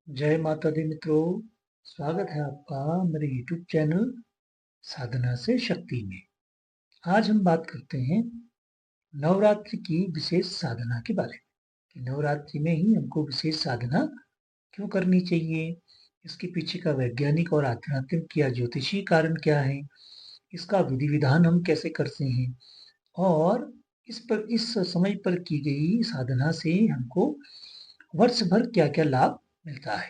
जय माता दी मित्रों। स्वागत है आपका मेरे YouTube चैनल साधना से शक्ति में। आज हम बात करते हैं नवरात्रि की विशेष साधना के बारे में कि नवरात्रि में ही हमको विशेष साधना क्यों करनी चाहिए, इसके पीछे का वैज्ञानिक और आध्यात्मिक या ज्योतिषीय कारण क्या है, इसका विधि विधान हम कैसे करते हैं और इस समय पर की गई साधना से हमको वर्ष भर क्या क्या लाभ मिलता है।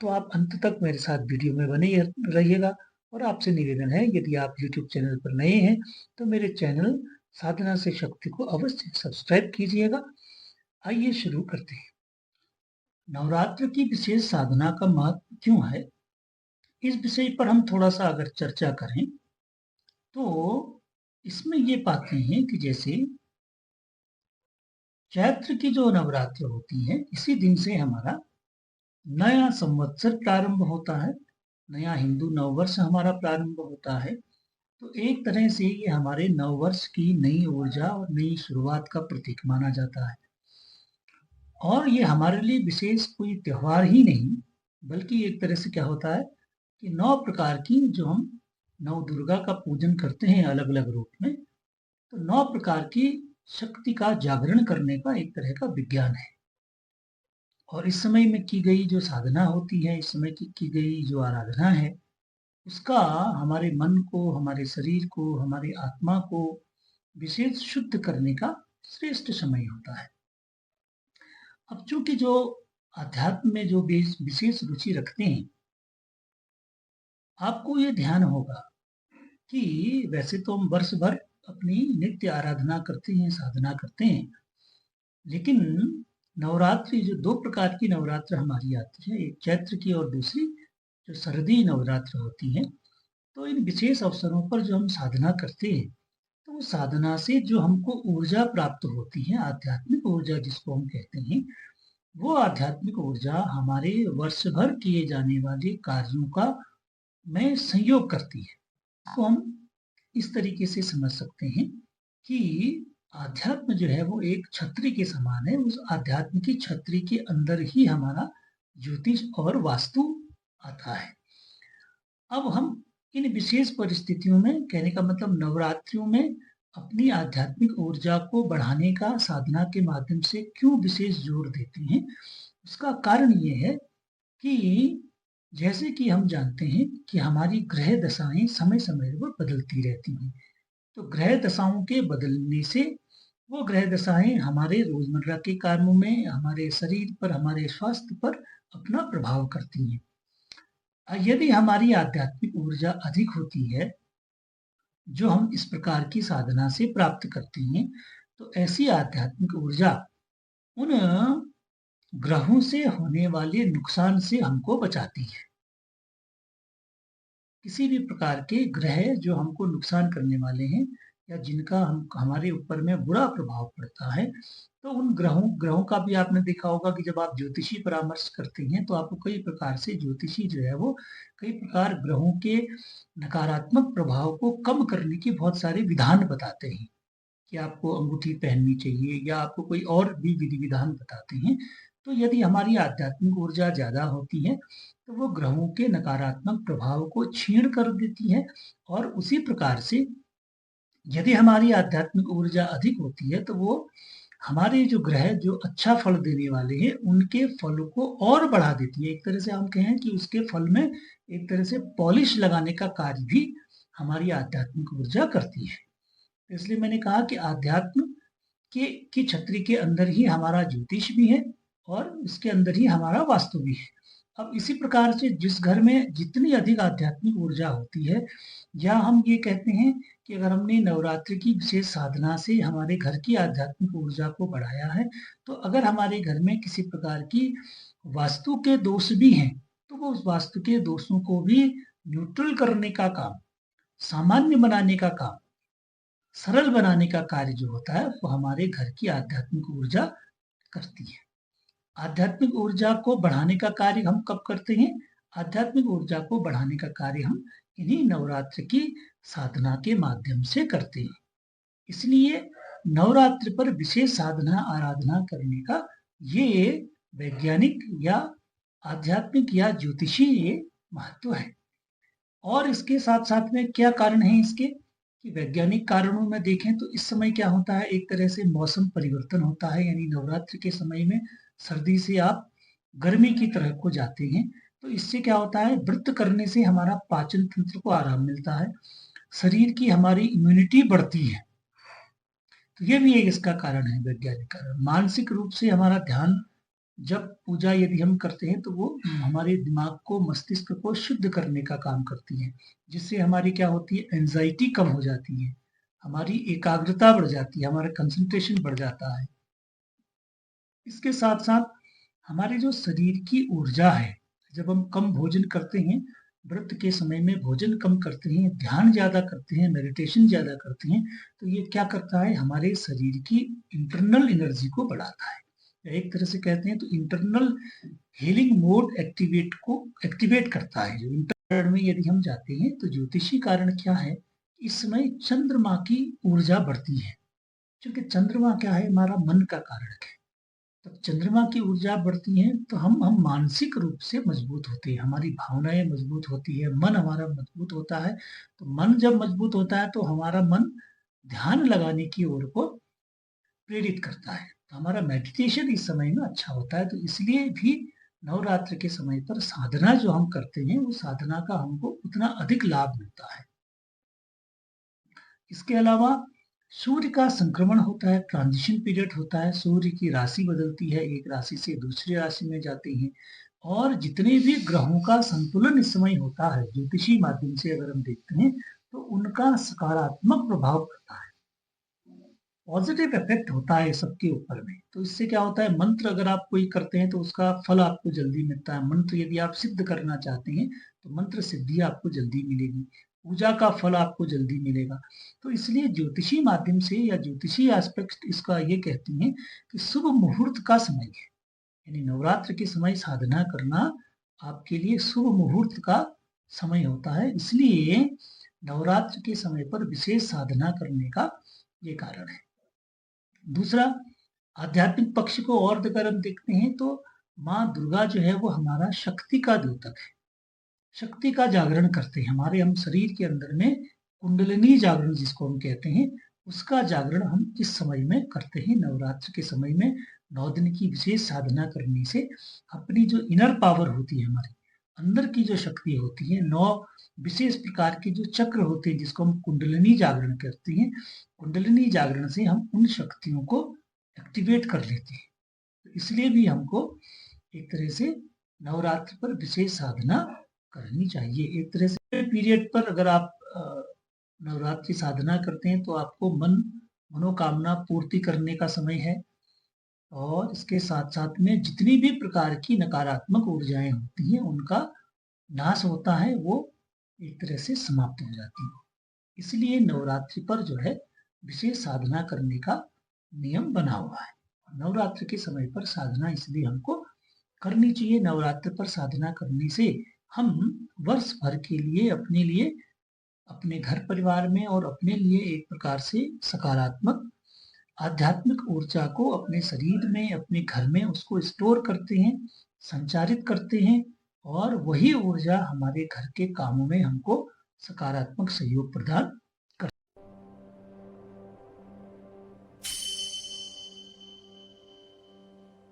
तो आप अंत तक मेरे साथ वीडियो में बने ही रहिएगा। और आपसे निवेदन है, यदि आप YouTube चैनल पर नए हैं तो मेरे चैनल साधना से शक्ति को अवश्य सब्सक्राइब कीजिएगा। आइए शुरू करते हैं। नवरात्र की विशेष साधना का महत्व क्यों है, इस विषय पर हम थोड़ा सा अगर चर्चा करें तो इसमें ये पाते हैं कि जैसे चैत्र की जो नवरात्र होती है, इसी दिन से हमारा नया संवत्सर प्रारंभ होता है, नया हिंदू नववर्ष हमारा प्रारंभ होता है। तो एक तरह से ये हमारे नववर्ष की नई ऊर्जा और नई शुरुआत का प्रतीक माना जाता है। और ये हमारे लिए विशेष कोई त्योहार ही नहीं, बल्कि एक तरह से क्या होता है कि 9 प्रकार की जो हम नव दुर्गा का पूजन करते हैं अलग अलग रूप में, तो 9 प्रकार की शक्ति का जागरण करने का एक तरह का विज्ञान है। और इस समय में की गई जो साधना होती है, इस समय की गई जो आराधना है, उसका हमारे मन को, हमारे शरीर को, हमारी आत्मा को विशेष शुद्ध करने का श्रेष्ठ समय होता है। अब चूंकि जो अध्यात्म में जो विशेष रुचि रखते हैं, आपको ये ध्यान होगा कि वैसे तो हम वर्ष भर अपनी नित्य आराधना करते हैं, साधना करते हैं, लेकिन नवरात्रि जो 2 प्रकार की नवरात्र हमारी आती है, एक चैत्र की और दूसरी जो शरदीय नवरात्र होती है। तो इन विशेष अवसरों पर जो हम साधना करते हैं, तो वो साधना से जो हमको ऊर्जा प्राप्त होती है, आध्यात्मिक ऊर्जा जिसको हम कहते हैं, वो आध्यात्मिक ऊर्जा हमारे वर्ष भर किए जाने वाले कार्यों का में संयोग करती है। तो हम इस तरीके से समझ सकते हैं कि आध्यात्म जो है वो एक छतरी के समान है। उस आध्यात्म की छतरी के अंदर ही हमारा ज्योतिष और वास्तु आता है। अब हम इन विशेष परिस्थितियों में, कहने का मतलब नवरात्रियों में, अपनी आध्यात्मिक ऊर्जा को बढ़ाने का साधना के माध्यम से क्यों विशेष जोर देते हैं, उसका कारण ये है कि जैसे कि हम जानते हैं कि हमारी ग्रह दशाएं समय समय पर बदलती रहती हैं। तो ग्रह दशाओं के बदलने से वो ग्रह दशाएं हमारे रोजमर्रा के कामों में, हमारे शरीर पर, हमारे स्वास्थ्य पर अपना प्रभाव करती हैं। यदि हमारी आध्यात्मिक ऊर्जा अधिक होती है, जो हम इस प्रकार की साधना से प्राप्त करते हैं, तो ऐसी आध्यात्मिक ऊर्जा उन ग्रहों से होने वाले नुकसान से हमको बचाती है। किसी भी प्रकार के ग्रह जो हमको नुकसान करने वाले हैं या जिनका हमारे ऊपर में बुरा प्रभाव पड़ता है, तो उन ग्रहों का भी आपने देखा होगा कि जब आप ज्योतिषी परामर्श करते हैं तो आपको कई प्रकार से ज्योतिषी जो है वो कई प्रकार ग्रहों के नकारात्मक प्रभाव को कम करने की बहुत सारे विधान बताते हैं कि आपको अंगूठी पहननी चाहिए या आपको कोई और भी विधि विधान बताते हैं। तो यदि हमारी आध्यात्मिक ऊर्जा ज्यादा होती है तो वो ग्रहों के नकारात्मक प्रभाव को छीण कर देती है। और उसी प्रकार से यदि हमारी आध्यात्मिक ऊर्जा अधिक होती है तो वो हमारे जो ग्रह जो अच्छा फल देने वाले हैं उनके फल को और बढ़ा देती है। एक तरह से हम कहें कि उसके फल में एक तरह से पॉलिश लगाने का कार्य भी हमारी आध्यात्मिक ऊर्जा करती है। इसलिए मैंने कहा कि आध्यात्म के की छतरी के अंदर ही हमारा ज्योतिष भी है और इसके अंदर ही हमारा वास्तु भी है। अब इसी प्रकार से जिस घर में जितनी अधिक आध्यात्मिक ऊर्जा होती है, या हम ये कहते हैं कि अगर हमने नवरात्रि की विशेष साधना से हमारे घर की आध्यात्मिक ऊर्जा को बढ़ाया है, तो अगर हमारे घर में किसी प्रकार की वास्तु के दोष भी हैं, तो वो उस वास्तु के दोषों को भी न्यूट्रल करने का काम, सामान्य बनाने का काम, सरल बनाने का कार्य जो होता है वो हमारे घर की आध्यात्मिक ऊर्जा करती है। आध्यात्मिक ऊर्जा को बढ़ाने का कार्य हम कब करते हैं? आध्यात्मिक ऊर्जा को बढ़ाने का कार्य हम इन्हीं नवरात्र की साधना के माध्यम से करते हैं। इसलिए नवरात्र पर विशेष साधना आराधना करने का ये वैज्ञानिक या आध्यात्मिक या ज्योतिषीय महत्व है। और इसके साथ-साथ में क्या कारण है इसके, कि वैज्ञानिक कारणों में देखें तो इस समय क्या होता है, एक तरह से मौसम परिवर्तन होता है, यानी नवरात्रि के समय में सर्दी से आप गर्मी की तरफ को जाते हैं। तो इससे क्या होता है, व्रत करने से हमारा पाचन तंत्र को आराम मिलता है, शरीर की हमारी इम्यूनिटी बढ़ती है। तो ये भी एक इसका कारण है, वैज्ञानिक कारण। मानसिक रूप से हमारा ध्यान, जब पूजा यदि हम करते हैं तो वो हमारे दिमाग को, मस्तिष्क को शुद्ध करने का काम करती है, जिससे हमारी क्या होती है, एंजाइटी कम हो जाती है, हमारी एकाग्रता बढ़ जाती है, हमारा कंसंट्रेशन बढ़ जाता है। इसके साथ-साथ हमारे जो शरीर की ऊर्जा है, जब हम कम भोजन करते हैं, व्रत के समय में भोजन कम करते हैं, ध्यान ज़्यादा करते हैं, मेडिटेशन ज़्यादा करते हैं, तो ये क्या करता है, हमारे शरीर की इंटरनल एनर्जी को बढ़ाता है। एक तरह से कहते हैं तो इंटरनल हीलिंग मोड एक्टिवेट करता है। जो इंटरनल में यदि हम जाते हैं तो ज्योतिषी कारण क्या है, इस समय चंद्रमा की ऊर्जा बढ़ती है, क्योंकि चंद्रमा क्या है, हमारा मन का कारक है। जब चंद्रमा की ऊर्जा बढ़ती है तो हम मानसिक रूप से मजबूत होते हैं, हमारी भावनाएं मजबूत होती है, मन हमारा मजबूत होता है। तो मन जब मजबूत होता है तो हमारा मन ध्यान लगाने की ओर को प्रेरित करता है, तो हमारा मेडिटेशन इस समय में अच्छा होता है। तो इसलिए भी नवरात्र के समय पर साधना जो हम करते हैं, वो साधना का हमको उतना अधिक लाभ मिलता है। इसके अलावा सूर्य का संक्रमण होता है, ट्रांजिशन पीरियड होता है, सूर्य की राशि बदलती है, एक राशि से दूसरी राशि में जाते हैं, और जितने भी ग्रहों का संतुलन इस समय होता है, ज्योतिषी माध्यम से अगर हम देखते हैं तो उनका सकारात्मक प्रभाव पड़ता है, पॉजिटिव इफेक्ट होता है सबके ऊपर में। तो इससे क्या होता है, मंत्र अगर आप कोई करते हैं तो उसका फल आपको जल्दी मिलता है। मंत्र यदि आप सिद्ध करना चाहते हैं तो मंत्र सिद्धि आपको जल्दी मिलेगी, पूजा का फल आपको जल्दी मिलेगा। तो इसलिए ज्योतिषी माध्यम से या ज्योतिषी एस्पेक्ट इसका ये कहते हैं कि शुभ मुहूर्त का समय है, यानी नवरात्र के समय साधना करना आपके लिए शुभ मुहूर्त का समय होता है। इसलिए नवरात्र के समय पर विशेष साधना करने का ये कारण है। दूसरा, आध्यात्मिक पक्ष को और अगर हम देखते हैं तो माँ दुर्गा जो है वो हमारा शक्ति का द्योतक है, शक्ति का जागरण करते हैं। हमारे हम शरीर के अंदर में कुंडलिनी जागरण जिसको हम कहते हैं, उसका जागरण हम इस समय में करते हैं। नवरात्र के समय में 9 दिन की विशेष साधना करने से अपनी जो इनर पावर होती है, हमारी अंदर की जो शक्ति होती है, 9 विशेष प्रकार के जो चक्र होते हैं जिसको हम कुंडलिनी जागरण कहते हैं, कुंडलिनी जागरण से हम उन शक्तियों को एक्टिवेट कर लेते हैं। तो इसलिए भी हमको एक तरह से नवरात्र पर विशेष साधना करनी चाहिए। एक तरह से पीरियड पर अगर आप नवरात्रि साधना करते हैं तो आपको मनोकामना पूर्ति करने का समय है, और इसके साथ-साथ में जितनी भी प्रकार की नकारात्मक ऊर्जाएँ होती हैं, उनका नाश होता है, वो एक तरह से समाप्त हो जाती है। इसलिए नवरात्रि पर जो है विशेष साधना करने का नियम बना हुआ है। नवरात्र के समय पर साधना इसलिए हमको करनी चाहिए। नवरात्र पर साधना करने से हम वर्ष भर के लिए, अपने घर परिवार में और अपने लिए एक प्रकार से सकारात्मक आध्यात्मिक ऊर्जा को अपने शरीर में, अपने घर में उसको स्टोर करते हैं, संचारित करते हैं, और वही ऊर्जा हमारे घर के कामों में हमको सकारात्मक सहयोग प्रदान